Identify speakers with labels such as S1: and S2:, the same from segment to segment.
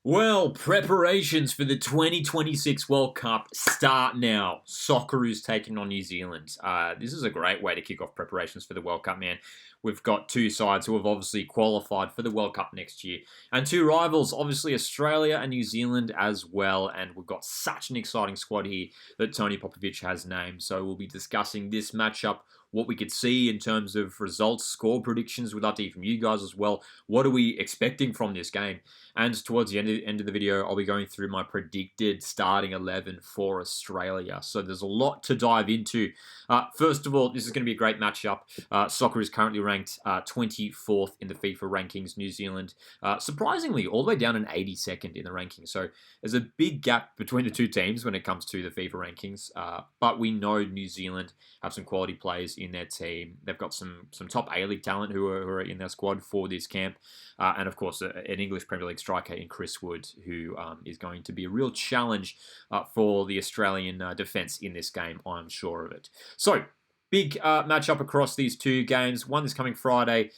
S1: Well, preparations for the 2026 World Cup start now. Socceroos taking on New Zealand. This is a great way to kick off preparations for the World Cup, man. We've got two sides who have obviously qualified for the World Cup next year, and two rivals, obviously Australia and New Zealand as well. And we've got such an exciting squad here that Tony Popovic has named. So we'll be discussing this matchup, what we could see in terms of results, score predictions. We'd love to hear from you guys as well. What are we expecting from this game? And towards the end of the video, I'll be going through my predicted starting 11 for Australia. So there's a lot to dive into. First of all, this is going to be a great matchup. Soccer is currently ranked 24th in the FIFA rankings. New Zealand, surprisingly, all the way down in 82nd in the rankings. So there's a big gap between the two teams when it comes to the FIFA rankings. But we know New Zealand have some quality players in their team. They've got some top A-League talent who are in their squad for this camp. And of course, an English Premier League striker in Chris Wood, who is going to be a real challenge for the Australian defence in this game, I'm sure of it. So, big matchup across these two games. One is coming Friday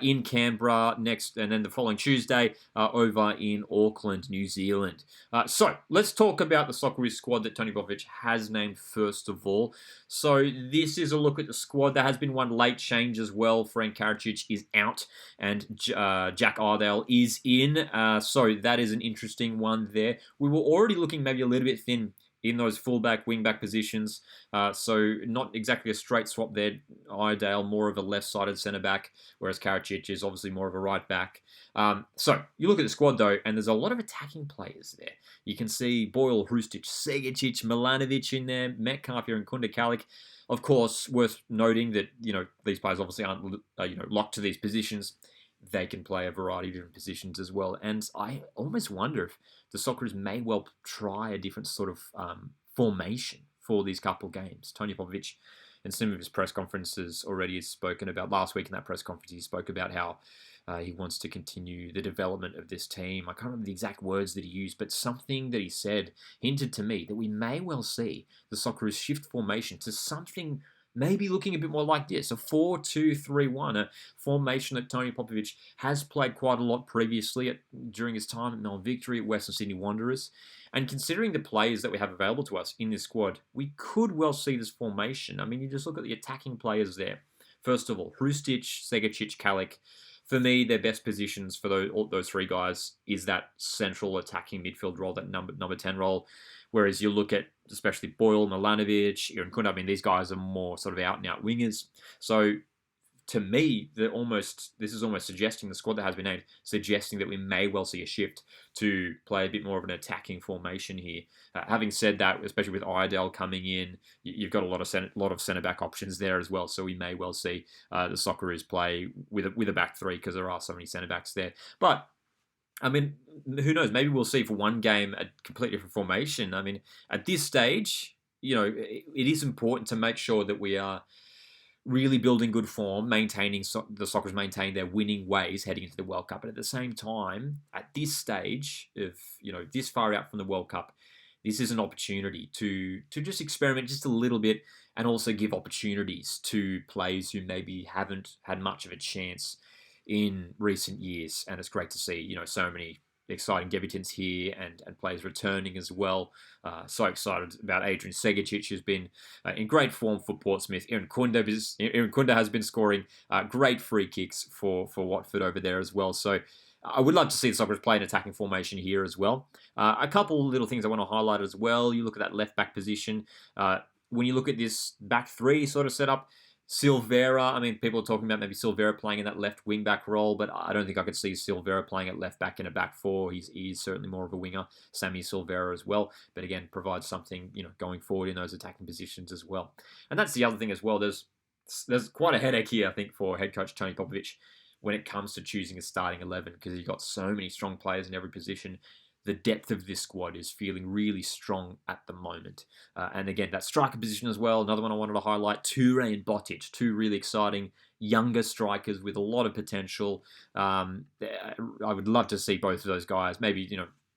S1: in Canberra next, and then the following Tuesday over in Auckland, New Zealand. So let's talk about the Socceroos squad that Tony Popovic has named first of all. So this is a look at the squad. There has been one late change as well. Frank Karacic is out, and Jack Iredale is in. So that is an interesting one there. We were already looking maybe a little bit thin in those fullback, wingback positions. So not exactly a straight swap there. Iredale, more of a left-sided centre-back, whereas Karacic is obviously more of a right-back. So you look at the squad, though, and there's a lot of attacking players there. You can see Boyle, Hrustic, Segacic, Milanovic in there, Metcalf here, and Kunda Kalik. Of course, worth noting that, these players obviously aren't, locked to these positions. They can play a variety of different positions as well. And I almost wonder if the Socceroos may well try a different sort of formation for these couple games. Tony Popovic, in some of his press conferences already has spoken about, last week in that press conference, he spoke about how he wants to continue the development of this team. I can't remember the exact words that he used, but something that he said hinted to me that we may well see the Socceroos shift formation to something maybe looking a bit more like this, a 4-2-3-1, a formation that Tony Popovic has played quite a lot previously during his time at Melbourne Victory, at Western Sydney Wanderers. And considering the players that we have available to us in this squad, we could well see this formation. I mean, you just look at the attacking players there. First of all, Hrustic, Segacic, Kalik. For me, their best positions for those three guys is that central attacking midfield role, that number 10 role. Whereas you look at especially Boyle, Milanovic, Aaron Kunda, I mean, these guys are more sort of out-and-out wingers. So to me, this is almost suggesting, the squad that has been named, suggesting that we may well see a shift to play a bit more of an attacking formation here. Having said that, especially with Iredale coming in, you've got a lot of centre-back options there as well, so we may well see the Socceroos play with a back three because there are so many centre-backs there. But I mean, who knows? Maybe we'll see for one game a completely different formation. I mean, at this stage, it is important to make sure that we are really building good form, maintaining the Socceroos maintain their winning ways heading into the World Cup. But at the same time, at this stage of, this far out from the World Cup, this is an opportunity to just experiment just a little bit and also give opportunities to players who maybe haven't had much of a chance in recent years. And it's great to see, so many exciting debutants here and players returning as well. So excited about Adrian Segacic, who's been in great form for Portsmouth. Aaron Kunda has been scoring great free kicks for Watford over there as well. So I would love to see the Socceroos play an attacking formation here as well. A couple little things I want to highlight as well. You look at that left-back position. When you look at this back three sort of setup, Silvera, I mean, people are talking about maybe Silvera playing in that left wing-back role, but I don't think I could see Silvera playing at left-back in a back four. He's certainly more of a winger. Sammy Silvera as well, but again, provides something, going forward in those attacking positions as well. And that's the other thing as well. There's quite a headache here, I think, for head coach Tony Popovic when it comes to choosing a starting 11, because you've got so many strong players in every position. The depth of this squad is feeling really strong at the moment. And again, that striker position as well, another one I wanted to highlight, Toure and Botic, two really exciting younger strikers with a lot of potential. I would love to see both of those guys. Maybe,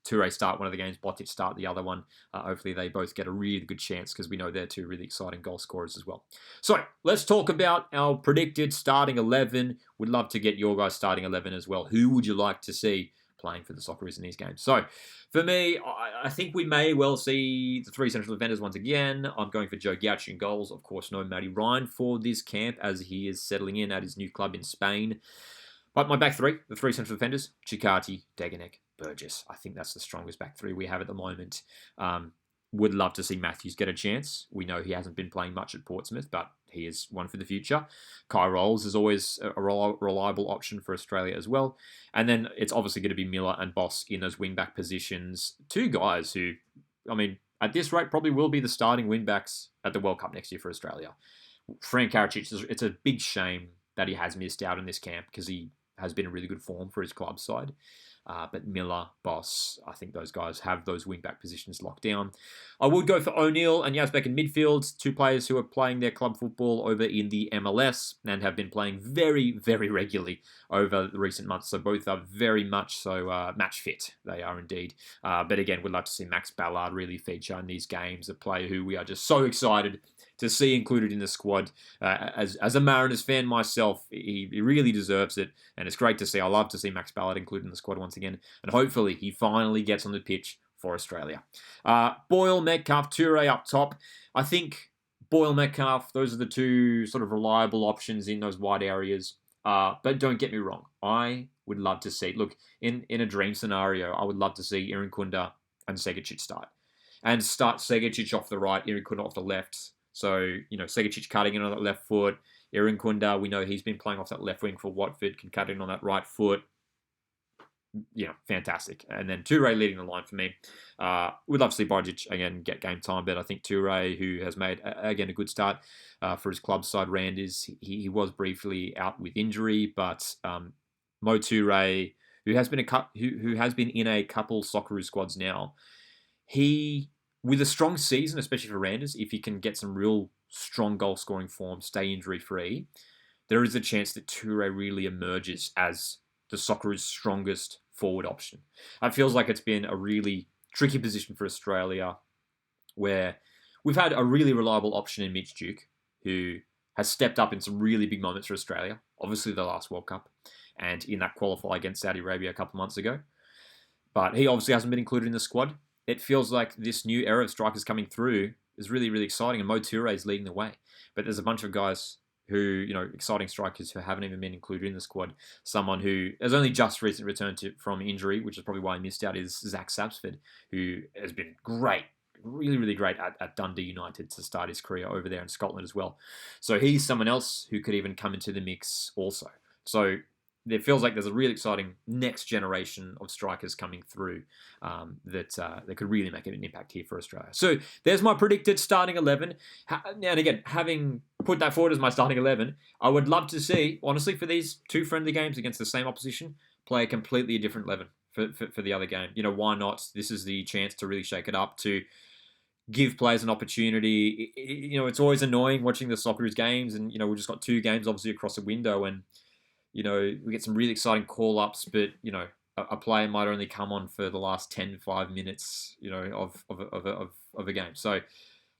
S1: Toure start one of the games, Botic start the other one. Hopefully they both get a really good chance because we know they're two really exciting goal scorers as well. So let's talk about our predicted starting 11. We'd love to get your guys' starting 11 as well. Who would you like to see playing for the Socceroos in these games. So, for me, I think we may well see the three central defenders once again. I'm going for Joe Gauchi in goals. Of course, no Matty Ryan for this camp as he is settling in at his new club in Spain. But my back three, the three central defenders, Chikati, Deganek, Burgess. I think that's the strongest back three we have at the moment. Would love to see Matthews get a chance. We know he hasn't been playing much at Portsmouth, but he is one for the future. Kai Rolls is always a reliable option for Australia as well. And then it's obviously going to be Miller and Boss in those wing-back positions. Two guys who, I mean, at this rate probably will be the starting wing-backs at the World Cup next year for Australia. Frank Karacic, it's a big shame that he has missed out in this camp because he has been in really good form for his club side. But Miller, Boss, I think those guys have those wing-back positions locked down. I would go for O'Neill and Yazbek in midfield, two players who are playing their club football over in the MLS and have been playing very, very regularly over the recent months. So both are very much so match fit. They are indeed. But again, we'd love to see Max Ballard really feature in these games, a player who we are just so excited to see included in the squad. As a Mariners fan myself, he really deserves it, and it's great to see. I love to see Max Ballard included in the squad once again, and hopefully he finally gets on the pitch for Australia. Boyle, Metcalf, Toure up top. I think Boyle, Metcalf, those are the two sort of reliable options in those wide areas. But don't get me wrong, I would love to see, look, in a dream scenario, I would love to see Irinkunda and Segicic start. And start Segicic off the right, Irinkunda off the left. So, Segicic cutting in on that left foot. Irinkunda, we know he's been playing off that left wing for Watford, can cut in on that right foot. Fantastic. And then Toure leading the line for me. We'd love to see Bojic again get game time, but I think Toure, who has made, again, a good start for his club side, Randers, he was briefly out with injury, but Mo Toure, who has been in a couple Socceroos squads now, he, with a strong season, especially for Randers, if he can get some real strong goal-scoring form, stay injury-free, there is a chance that Toure really emerges as the Socceroos' strongest forward option. It feels like it's been a really tricky position for Australia where we've had a really reliable option in Mitch Duke, who has stepped up in some really big moments for Australia, obviously the last World Cup, and in that qualifier against Saudi Arabia a couple of months ago. But he obviously hasn't been included in the squad. It feels like this new era of strikers coming through is really, really exciting, and Mo Toure is leading the way. But there's a bunch of guys who, exciting strikers who haven't even been included in the squad. Someone who has only just recently returned from injury, which is probably why he missed out, is Zach Sapsford, who has been great, really, really great at Dundee United to start his career over there in Scotland as well. So he's someone else who could even come into the mix also. So it feels like there's a really exciting next generation of strikers coming through that could really make an impact here for Australia. So there's my predicted starting 11. And again, having put that forward as my starting 11, I would love to see, honestly, for these two friendly games against the same opposition, play a completely different 11 for the other game. Why not? This is the chance to really shake it up, to give players an opportunity. It's always annoying watching the Socceroos games, and, we've just got two games, obviously, across a window, and we get some really exciting call-ups, but, a player might only come on for the last 5 minutes, of a game. So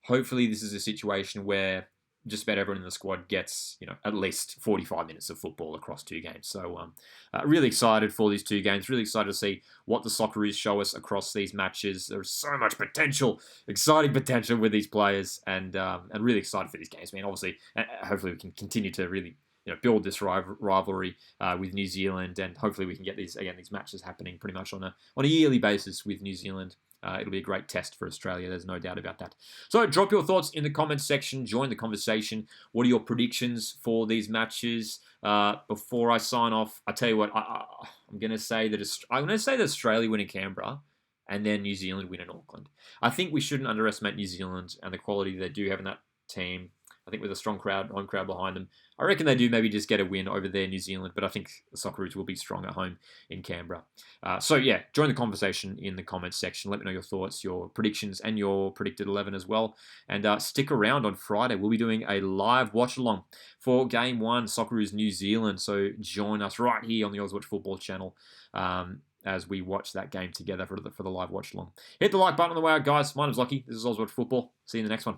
S1: hopefully this is a situation where just about everyone in the squad gets, at least 45 minutes of football across two games. So really excited for these two games. Really excited to see what the Socceroos show us across these matches. There's so much potential, exciting potential with these players, and really excited for these games, man. Obviously, hopefully we can continue to really build this rivalry with New Zealand, and hopefully we can get these matches happening pretty much on a yearly basis with New Zealand. It'll be a great test for Australia. There's no doubt about that. So drop your thoughts in the comments section. Join the conversation. What are your predictions for these matches? Before I sign off, I tell you what, I'm going to say that Australia win in Canberra, and then New Zealand win in Auckland. I think we shouldn't underestimate New Zealand and the quality they do have in that team. I think with a strong home crowd behind them, I reckon they do maybe just get a win over there in New Zealand, but I think the Socceroos will be strong at home in Canberra. Join the conversation in the comments section. Let me know your thoughts, your predictions, and your predicted 11 as well. And stick around on Friday. We'll be doing a live watch-along for Game 1, Socceroos New Zealand. So join us right here on the Oz Watch Football channel as we watch that game together for the live watch-along. Hit the like button on the way out, guys. My name's Lockie. This is Oz Watch Football. See you in the next one.